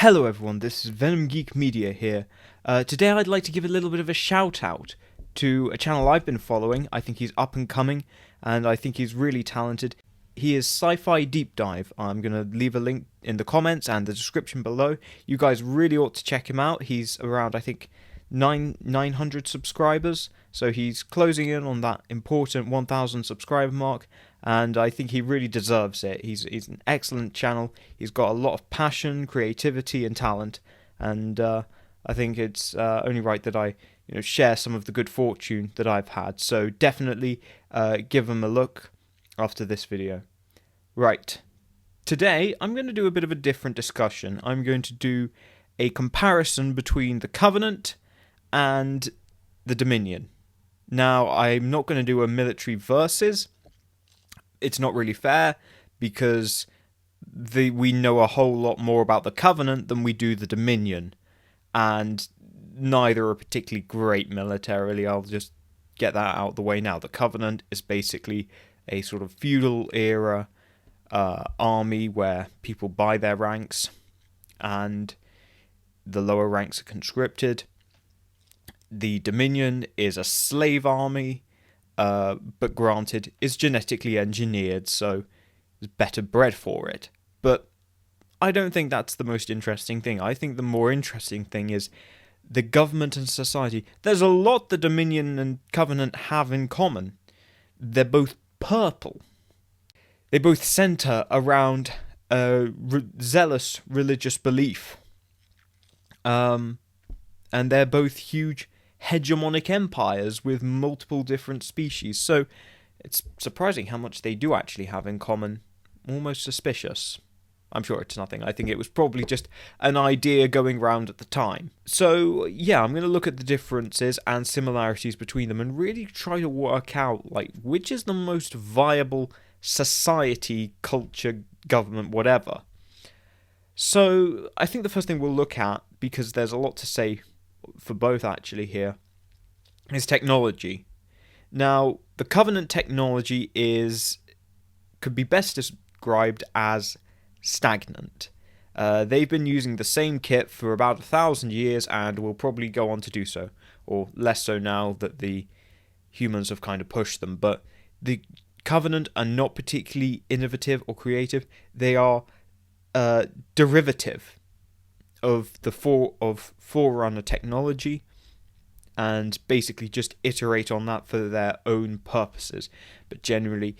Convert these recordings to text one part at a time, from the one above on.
Hello everyone, this is Venom Geek Media here. Today I'd like to give a little bit of a shout out to a channel I've been following. I think he's up and coming, and I think he's really talented. He is Sci-Fi Deep Dive. I'm going to leave a link in the comments and the description below. You guys really ought to check him out. He's around, I think, 900 subscribers, so he's closing in on that important 1,000 subscriber mark, and I think he really deserves it. He's an excellent channel. He's got a lot of passion, creativity, and talent, and I think it's only right that I share some of the good fortune that I've had. So definitely give him a look after this video. Right, today I'm going to do a bit of a different discussion. I'm going to do a comparison between the Covenant and the Dominion. Now, I'm not going to do a military versus. It's not really fair because we know a whole lot more about the Covenant than we do the Dominion, and neither are particularly great militarily. I'll just get that out of the way now. The Covenant is basically a sort of feudal era army where people buy their ranks and the lower ranks are conscripted. The Dominion is a slave army, but granted, is genetically engineered, so there's better bred for it. But I don't think that's the most interesting thing. I think the more interesting thing is the government and society. There's a lot the Dominion and Covenant have in common. They're both purple. They both centre around zealous religious belief. And they're both huge hegemonic empires with multiple different species. So it's surprising how much they do actually have in common. Almost suspicious. I'm sure it's nothing. I think it was probably just an idea going round at the time. So yeah, I'm going to look at the differences and similarities between them and really try to work out which is the most viable society, culture, government, whatever. So I think the first thing we'll look at, because there's a lot to say for both actually here, is technology. Now, the Covenant technology could be best described as stagnant. They've been using the same kit for about 1,000 years and will probably go on to do so, or less so now that the humans have kind of pushed them. But the Covenant are not particularly innovative or creative. They are derivative of the Forerunner technology and basically just iterate on that for their own purposes. But generally,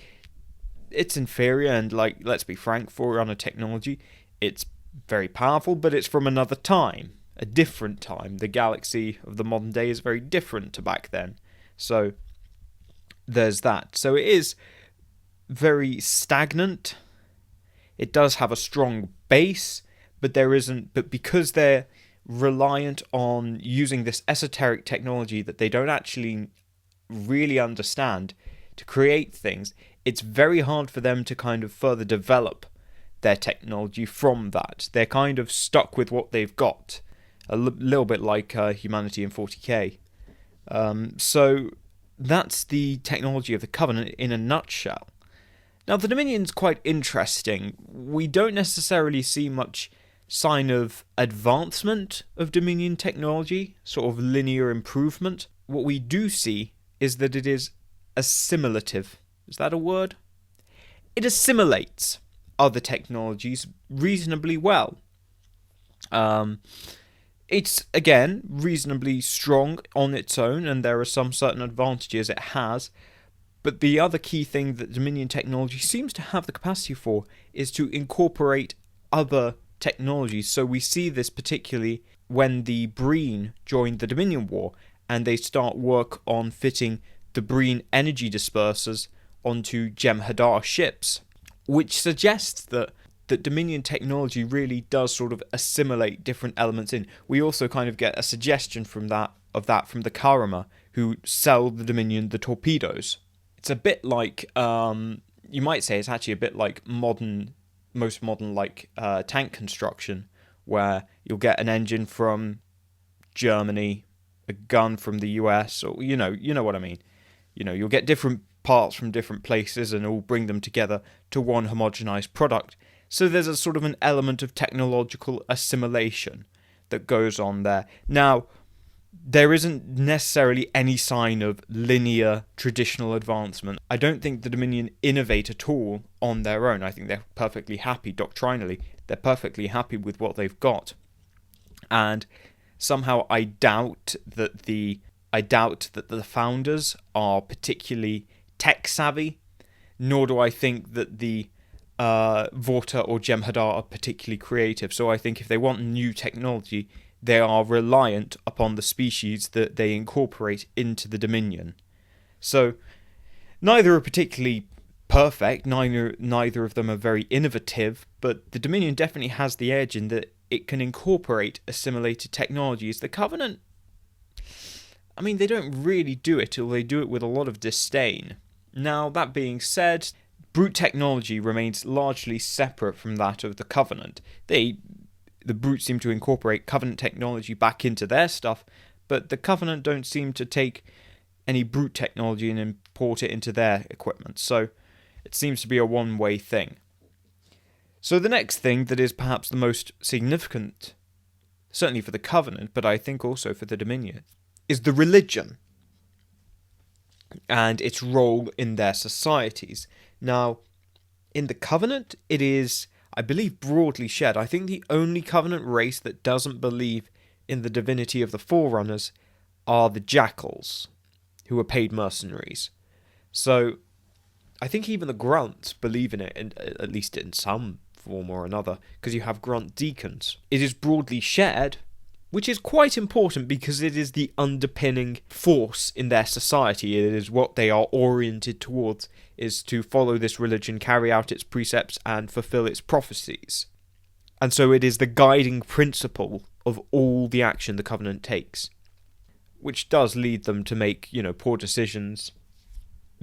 it's inferior, and let's be frank, Forerunner technology, it's very powerful, but it's from another time, a different time. The galaxy of the modern day is very different to back then. So there's that. So it is very stagnant. It does have a strong base, but because they're reliant on using this esoteric technology that they don't actually really understand to create things, it's very hard for them to kind of further develop their technology from that. They're kind of stuck with what they've got, a little bit like humanity in 40k. So that's the technology of the Covenant in a nutshell. Now, the Dominion's quite interesting. We don't necessarily see much sign of advancement of Dominion technology, sort of linear improvement. What we do see is that it is assimilative. Is that a word? It assimilates other technologies reasonably well. It's, again, reasonably strong on its own, and there are some certain advantages it has. But the other key thing that Dominion technology seems to have the capacity for is to incorporate other technologies. So we see this particularly when the Breen joined the Dominion War and they start work on fitting the Breen energy dispersers onto Jem'hadar ships, which suggests that Dominion technology really does sort of assimilate different elements in. We also kind of get a suggestion from that from the Karama, who sell the Dominion the torpedoes. It's a bit like, you might say it's actually a bit like most modern tank construction, where you'll get an engine from Germany, a gun from the US, or you know what I mean. You'll get different parts from different places and all bring them together to one homogenized product. So there's a sort of an element of technological assimilation that goes on there. Now, there isn't necessarily any sign of linear traditional advancement. I don't think the Dominion innovate at all on their own. I think they're perfectly happy doctrinally. They're perfectly happy with what they've got. And somehow I doubt that the founders are particularly tech savvy, nor do I think that the Vorta or Jem'hadar are particularly creative. So I think if they want new technology, they are reliant upon the species that they incorporate into the Dominion. So neither are particularly perfect, neither of them are very innovative, but the Dominion definitely has the edge in that it can incorporate assimilated technologies. The Covenant, I mean, they don't really do it, or they do it with a lot of disdain. Now, that being said, brute technology remains largely separate from that of the Covenant. The brutes seem to incorporate Covenant technology back into their stuff, but the Covenant don't seem to take any brute technology and import it into their equipment. So it seems to be a one-way thing. So the next thing that is perhaps the most significant, certainly for the Covenant, but I think also for the Dominion, is the religion and its role in their societies. Now, in the Covenant, it is, I believe, broadly shared. I think the only Covenant race that doesn't believe in the divinity of the Forerunners are the Jackals, who are paid mercenaries. So I think even the Grunts believe in it, at least in some form or another, because you have Grunt deacons. It is broadly shared, which is quite important because it is the underpinning force in their society. It is what they are oriented towards, is to follow this religion, carry out its precepts, and fulfill its prophecies. And so it is the guiding principle of all the action the Covenant takes, which does lead them to make, poor decisions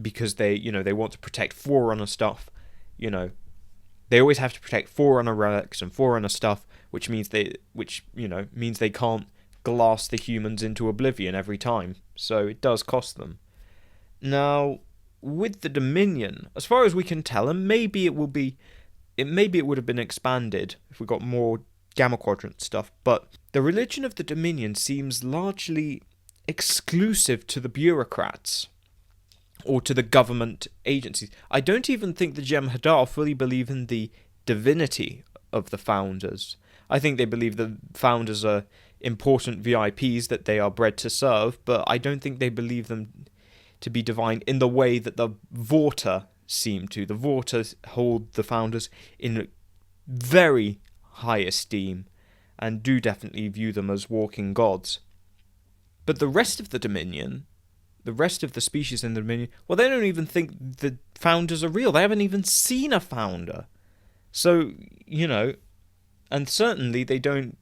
because they want to protect Forerunner stuff. They always have to protect Forerunner relics and Forerunner stuff, which means they can't glass the humans into oblivion every time. So it does cost them. Now, with the Dominion, as far as we can tell, and maybe it would have been expanded if we got more Gamma Quadrant stuff, but the religion of the Dominion seems largely exclusive to the bureaucrats or to the government agencies. I don't even think the Jem'hadar fully believe in the divinity of the founders. I think they believe the founders are important VIPs that they are bred to serve, but I don't think they believe them to be divine in the way that the Vorta seem to. The Vorta hold the founders in very high esteem and do definitely view them as walking gods. But the rest of the Dominion, the rest of the species in the Dominion, well, they don't even think the founders are real. They haven't even seen a founder. So, and certainly they don't,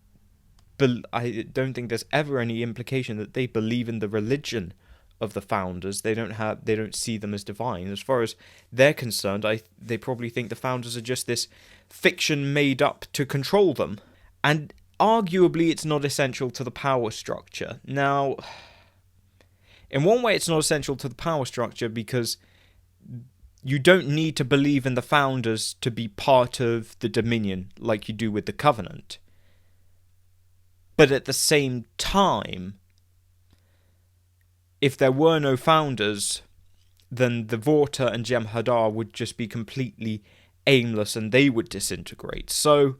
I don't think there's ever any implication that they believe in the religion of the founders. They don't see them as divine. As far as they're concerned, they probably think the founders are just this fiction made up to control them. And arguably it's not essential to the power structure. Now, in one way it's not essential to the power structure because you don't need to believe in the founders to be part of the Dominion like you do with the Covenant. But at the same time, if there were no founders, then the Vorta and Jem'hadar would just be completely aimless and they would disintegrate. So,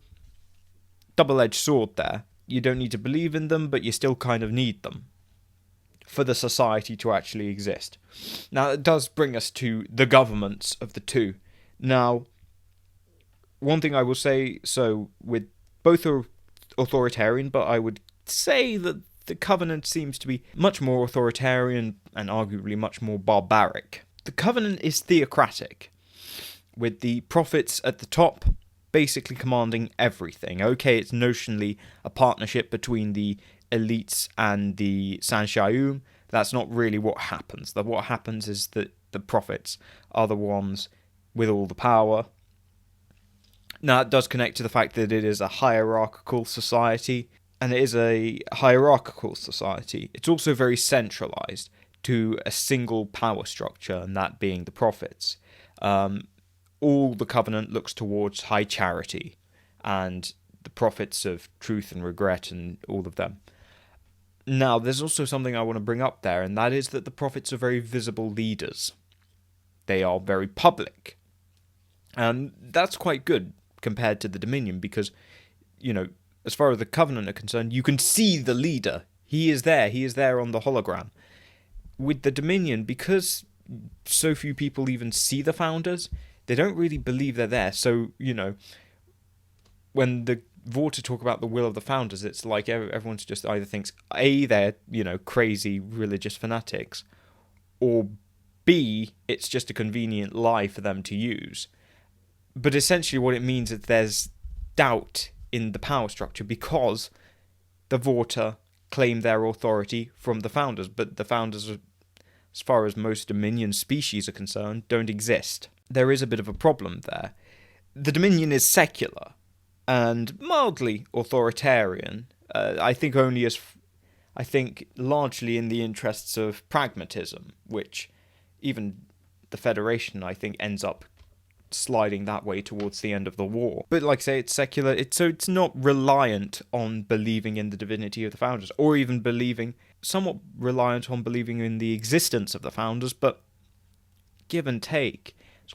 double-edged sword there. You don't need to believe in them, but you still kind of need them for the society to actually exist. Now, it does bring us to the governments of the two. Now, one thing I will say, so with both are authoritarian, but I would say that the Covenant seems to be much more authoritarian and arguably much more barbaric. The Covenant is theocratic, with the prophets at the top basically commanding everything. Okay, it's notionally a partnership between the elites and the Sansha'um. That's not really what happens. What happens is that the prophets are the ones with all the power. Now, it does connect to the fact that it is a hierarchical society, and it is a hierarchical society. It's also very centralized to a single power structure, and that being the prophets. all the Covenant looks towards high charity and the prophets of truth and regret and all of them. Now, there's also something I want to bring up there, and that is that the prophets are very visible leaders. They are very public. And that's quite good compared to the Dominion because, as far as the Covenant are concerned, you can see the leader. He is there on the hologram. With the Dominion, because so few people even see the Founders, they don't really believe they're there. So, when the Vorta talk about the will of the Founders, it's like everyone's just either thinks, A, they're, crazy religious fanatics, or B, it's just a convenient lie for them to use. But essentially what it means is there's doubt in the power structure because the Vorta claim their authority from the Founders, but the Founders, as far as most Dominion species are concerned, don't exist. There is a bit of a problem there. The Dominion is secular and mildly authoritarian. I think largely in the interests of pragmatism, which even the Federation, I think, ends up sliding that way towards the end of the war. But like I say, it's secular, it's not reliant on believing in the divinity of the Founders, or even somewhat reliant on believing in the existence of the Founders, but give and take. It's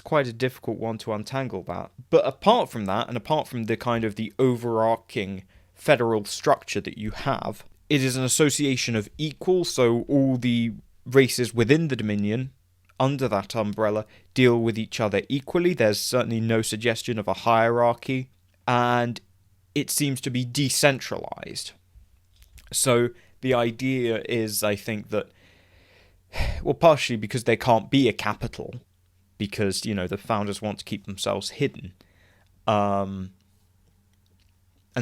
quite a difficult one to untangle that. But apart from that, and apart from the kind of the overarching federal structure that you have, it is an association of equals, so all the races within the Dominion, under that umbrella, deal with each other equally. There's certainly no suggestion of a hierarchy, and it seems to be decentralized. So the idea is, I think, that, well, partially because there can't be a capital, because, the Founders want to keep themselves hidden. And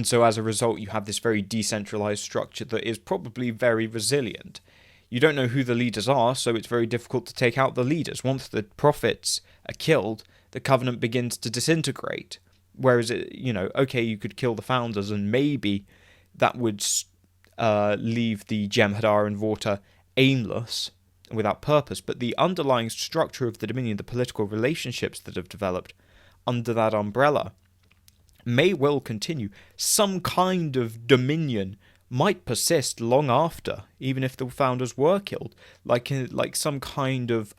so as a result, you have this very decentralized structure that is probably very resilient. You don't know who the leaders are, so it's very difficult to take out the leaders. Once the prophets are killed, the Covenant begins to disintegrate. Whereas, okay, you could kill the Founders, and maybe that would leave the Jem'hadar and Vorta aimless, without purpose, but the underlying structure of the Dominion, the political relationships that have developed under that umbrella, may well continue. Some kind of Dominion might persist long after, even if the Founders were killed, like some kind of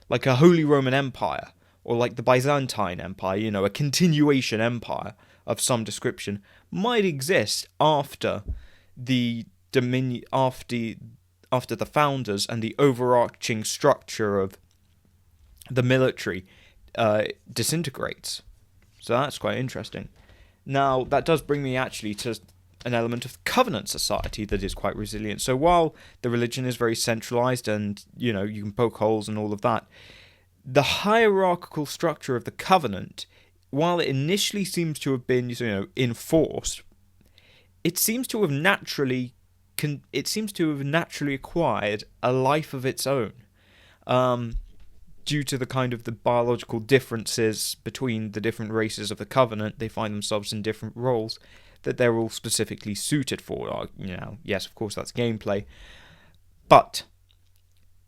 like a Holy Roman Empire, or like the Byzantine Empire, a continuation empire of some description might exist after the Dominion, after the Founders and the overarching structure of the military disintegrates. So that's quite interesting. Now, that does bring me actually to an element of Covenant society that is quite resilient. So while the religion is very centralized and, you can poke holes and all of that, the hierarchical structure of the Covenant, while it initially seems to have been, enforced, it seems to have naturally acquired a life of its own, due to the kind of the biological differences between the different races of the Covenant. They find themselves in different roles that they're all specifically suited for. Yes, of course, that's gameplay, but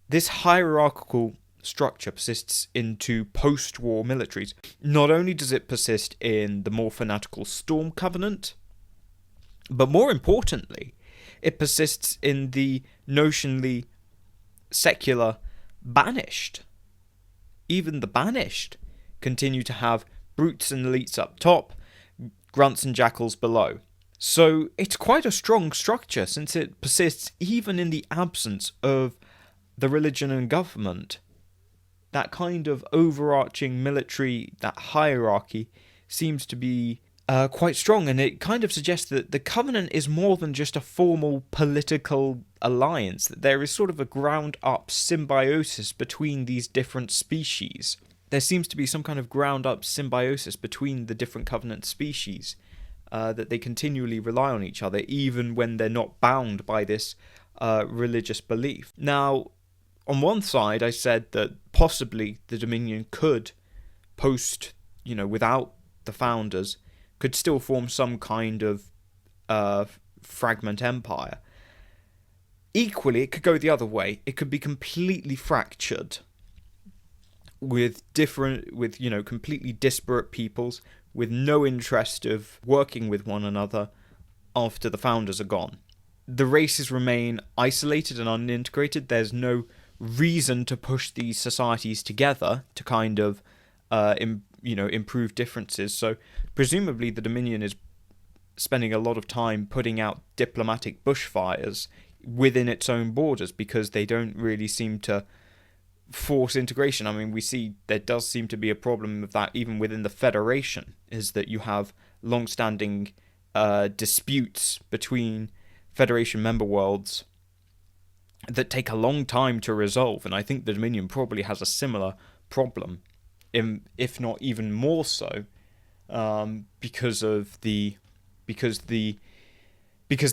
this hierarchical structure persists into post-war militaries. Not only does it persist in the more fanatical Storm Covenant, but more importantly, it persists in the notionally secular Banished. Even the Banished continue to have brutes and elites up top, grunts and jackals below. So it's quite a strong structure, since it persists even in the absence of the religion and government. That kind of overarching military, that hierarchy, seems to be quite strong, and it kind of suggests that the Covenant is more than just a formal political alliance, that there is sort of a ground-up symbiosis between these different species. There seems to be some kind of ground-up symbiosis between the different Covenant species, that they continually rely on each other, even when they're not bound by this religious belief. Now, on one side, I said that possibly the Dominion could without the Founders, could still form some kind of fragment empire. Equally, it could go the other way. It could be completely fractured, with completely disparate peoples with no interest of working with one another after the founders are gone. The races remain isolated and unintegrated. There's no reason to push these societies together to kind of improve differences. So presumably the Dominion is spending a lot of time putting out diplomatic bushfires within its own borders because they don't really seem to force integration. I mean, we see there does seem to be a problem with that even within the Federation, is that you have long-standing disputes between Federation member worlds that take a long time to resolve, and I think the Dominion probably has a similar problem, if not even more so, because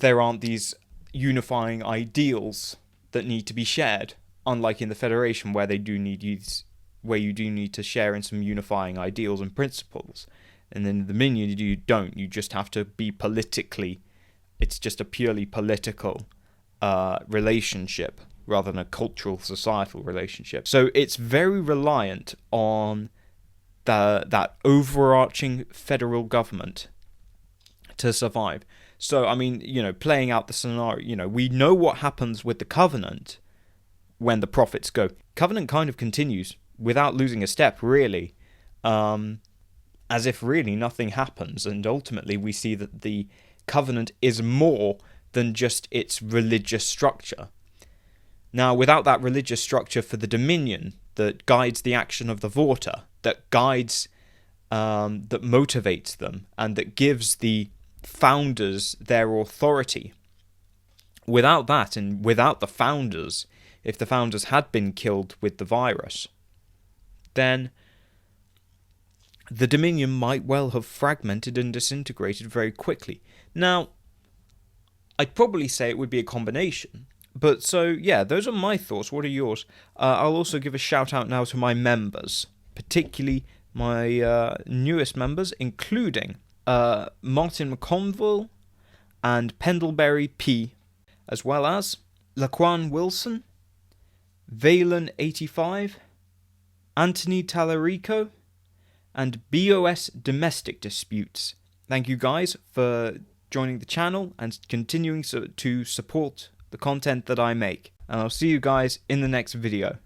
there aren't these unifying ideals that need to be shared, unlike in the Federation where you do need to share in some unifying ideals and principles. And in the Dominion you don't. You just have to be politically. It's just a purely political relationship rather than a cultural, societal relationship. So it's very reliant on that overarching federal government to survive. So, I mean, playing out the scenario, we know what happens with the Covenant when the Prophets go. Covenant kind of continues without losing a step, really, as if really nothing happens. And ultimately, we see that the Covenant is more than just its religious structure. Now, without that religious structure for the Dominion that guides the action of the Vorta, that guides, that motivates them, and that gives the founders their authority, without that, and without the founders, if the founders had been killed with the virus, then the Dominion might well have fragmented and disintegrated very quickly. Now, I'd probably say it would be a combination. But so, yeah, those are my thoughts. What are yours? I'll also give a shout out now to my members, particularly my newest members, including Martin McConville and Pendleberry P, as well as Laquan Wilson, Valen85, Anthony Tallarico, and BOS Domestic Disputes. Thank you guys for joining the channel and continuing to support the content that I make. And I'll see you guys in the next video.